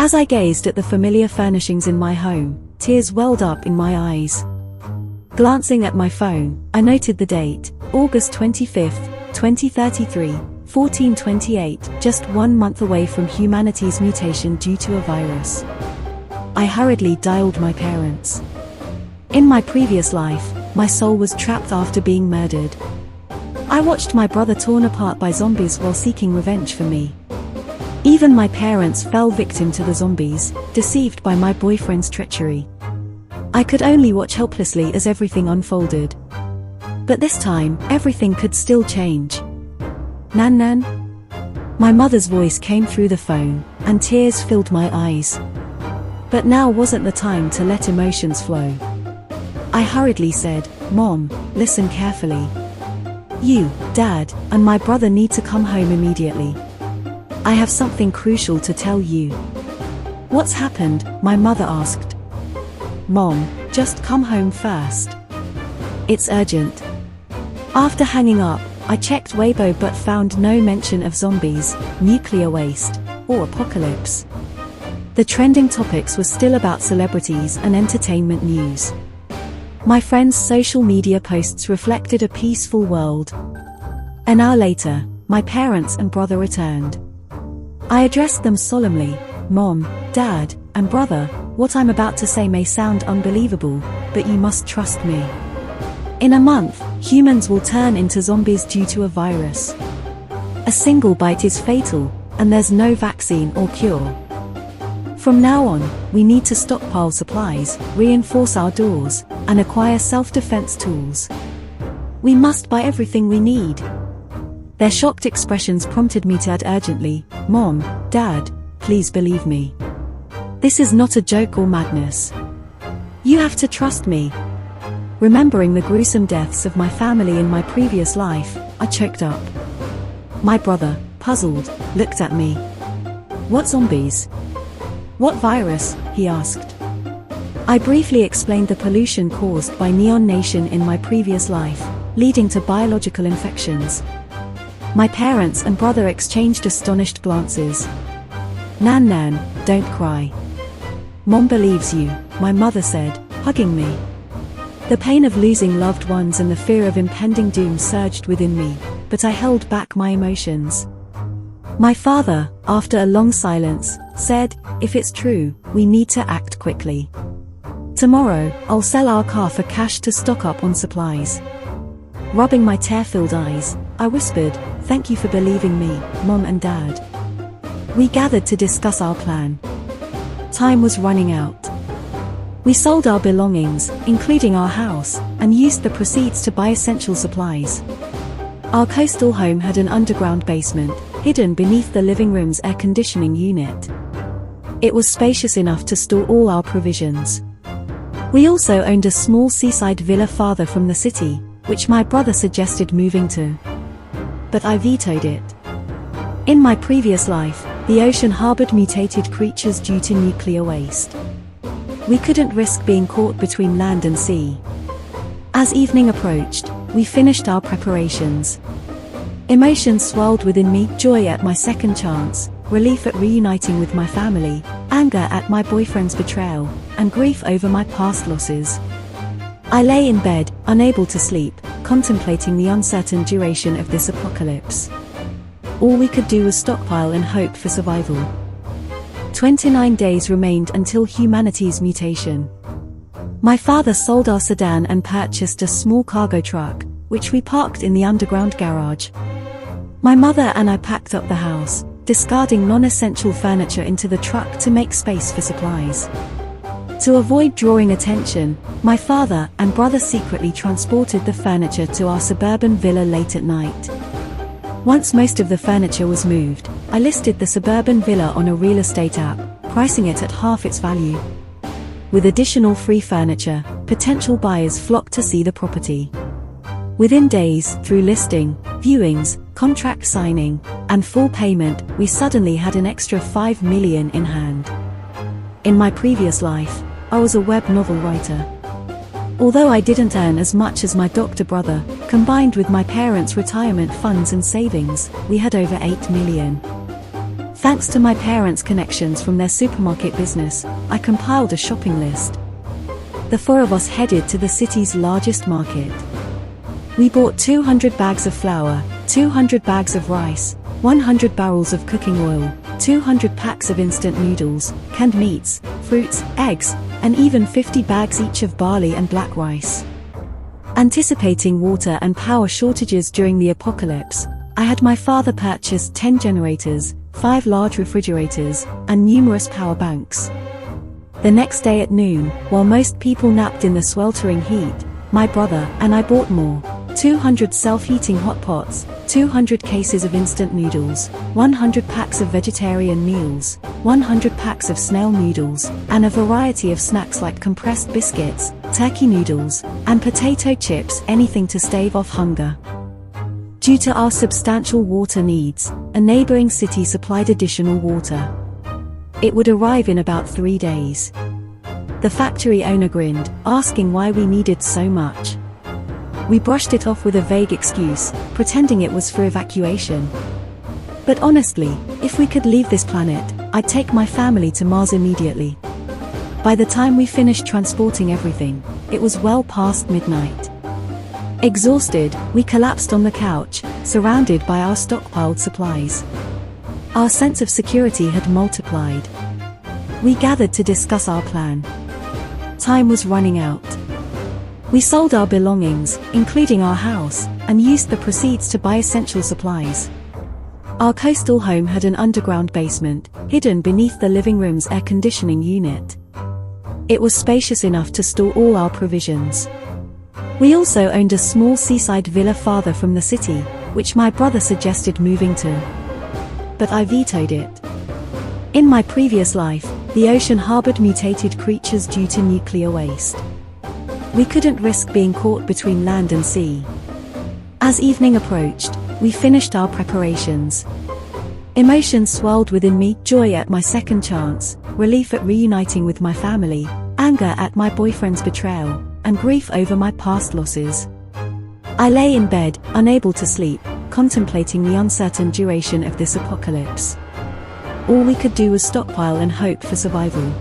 As I gazed at the familiar furnishings in my home, tears welled up in my eyes. Glancing at my phone, I noted the date, August 25, 2033, 1428, just 1 month away from humanity's mutation due to a virus. I hurriedly dialed my parents. In my previous life, my soul was trapped after being murdered. I watched my brother torn apart by zombies while seeking revenge for me. Even my parents fell victim to the zombies, deceived by my boyfriend's treachery. I could only watch helplessly as everything unfolded. But this time, everything could still change. Nan Nan? My mother's voice came through the phone, and tears filled my eyes. But now wasn't the time to let emotions flow. I hurriedly said, "Mom, listen carefully. You, Dad, and my brother need to come home immediately. I have something crucial to tell you." "What's happened?" my mother asked. "Mom, just come home first. It's urgent." After hanging up, I checked Weibo but found no mention of zombies, nuclear waste, or apocalypse. The trending topics were still about celebrities and entertainment news. My friends' social media posts reflected a peaceful world. An hour later, my parents and brother returned. I addressed them solemnly, "Mom, Dad, and brother, what I'm about to say may sound unbelievable, but you must trust me. In a month, humans will turn into zombies due to a virus. A single bite is fatal, and there's no vaccine or cure. From now on, we need to stockpile supplies, reinforce our doors, and acquire self-defense tools. We must buy everything we need." Their shocked expressions prompted me to add urgently, "Mom, Dad, please believe me. This is not a joke or madness. You have to trust me." Remembering the gruesome deaths of my family in my previous life, I choked up. My brother, puzzled, looked at me. "What zombies? What virus?" he asked. I briefly explained the pollution caused by Neon Nation in my previous life, leading to biological infections. My parents and brother exchanged astonished glances. "Nan Nan, don't cry. Mom believes you," my mother said, hugging me. The pain of losing loved ones and the fear of impending doom surged within me, but I held back my emotions. My father, after a long silence, said, "If it's true, we need to act quickly. Tomorrow, I'll sell our car for cash to stock up on supplies." Rubbing my tear-filled eyes, I whispered, "Thank you for believing me, Mom and Dad." We gathered to discuss our plan. Time was running out. We sold our belongings, including our house, and used the proceeds to buy essential supplies. Our coastal home had an underground basement, hidden beneath the living room's air conditioning unit. It was spacious enough to store all our provisions. We also owned a small seaside villa farther from the city, which my brother suggested moving to. But I vetoed it. In my previous life, the ocean harbored mutated creatures due to nuclear waste. We couldn't risk being caught between land and sea. As evening approached, we finished our preparations. Emotions swelled within me, joy at my second chance, relief at reuniting with my family, anger at my boyfriend's betrayal, and grief over my past losses. I lay in bed, unable to sleep, contemplating the uncertain duration of this apocalypse. All we could do was stockpile and hope for survival. 29 days remained until humanity's mutation. My father sold our sedan and purchased a small cargo truck, which we parked in the underground garage. My mother and I packed up the house, discarding non-essential furniture into the truck to make space for supplies. To avoid drawing attention, my father and brother secretly transported the furniture to our suburban villa late at night. Once most of the furniture was moved, I listed the suburban villa on a real estate app, pricing it at half its value. With additional free furniture, potential buyers flocked to see the property. Within days, through listing, viewings, contract signing, and full payment, we suddenly had an extra $5 million in hand. In my previous life, I was a web novel writer. Although I didn't earn as much as my doctor brother, combined with my parents' retirement funds and savings, we had over $8 million. Thanks to my parents' connections from their supermarket business, I compiled a shopping list. The four of us headed to the city's largest market. We bought 200 bags of flour, 200 bags of rice, 100 barrels of cooking oil, 200 packs of instant noodles, canned meats, fruits, eggs, and even 50 bags each of barley and black rice. Anticipating water and power shortages during the apocalypse, I had my father purchase 10 generators, 5 large refrigerators, and numerous power banks. The next day at noon, while most people napped in the sweltering heat, my brother and I bought more. 200 self-heating hot pots, 200 cases of instant noodles, 100 packs of vegetarian meals, 100 packs of snail noodles, and a variety of snacks like compressed biscuits, turkey noodles, and potato chips, anything to stave off hunger. Due to our substantial water needs, a neighboring city supplied additional water. It would arrive in about 3 days. The factory owner grinned, asking why we needed so much. We brushed it off with a vague excuse, pretending it was for evacuation. But honestly, if we could leave this planet, I'd take my family to Mars immediately. By the time we finished transporting everything, it was well past midnight. Exhausted, we collapsed on the couch, surrounded by our stockpiled supplies. Our sense of security had multiplied. We gathered to discuss our plan. Time was running out. We sold our belongings, including our house, and used the proceeds to buy essential supplies. Our coastal home had an underground basement, hidden beneath the living room's air conditioning unit. It was spacious enough to store all our provisions. We also owned a small seaside villa farther from the city, which my brother suggested moving to. But I vetoed it. In my previous life, the ocean harbored mutated creatures due to nuclear waste. We couldn't risk being caught between land and sea. As evening approached, we finished our preparations. Emotions swelled within me, joy at my second chance, relief at reuniting with my family, anger at my boyfriend's betrayal, and grief over my past losses. I lay in bed, unable to sleep, contemplating the uncertain duration of this apocalypse. All we could do was stockpile and hope for survival.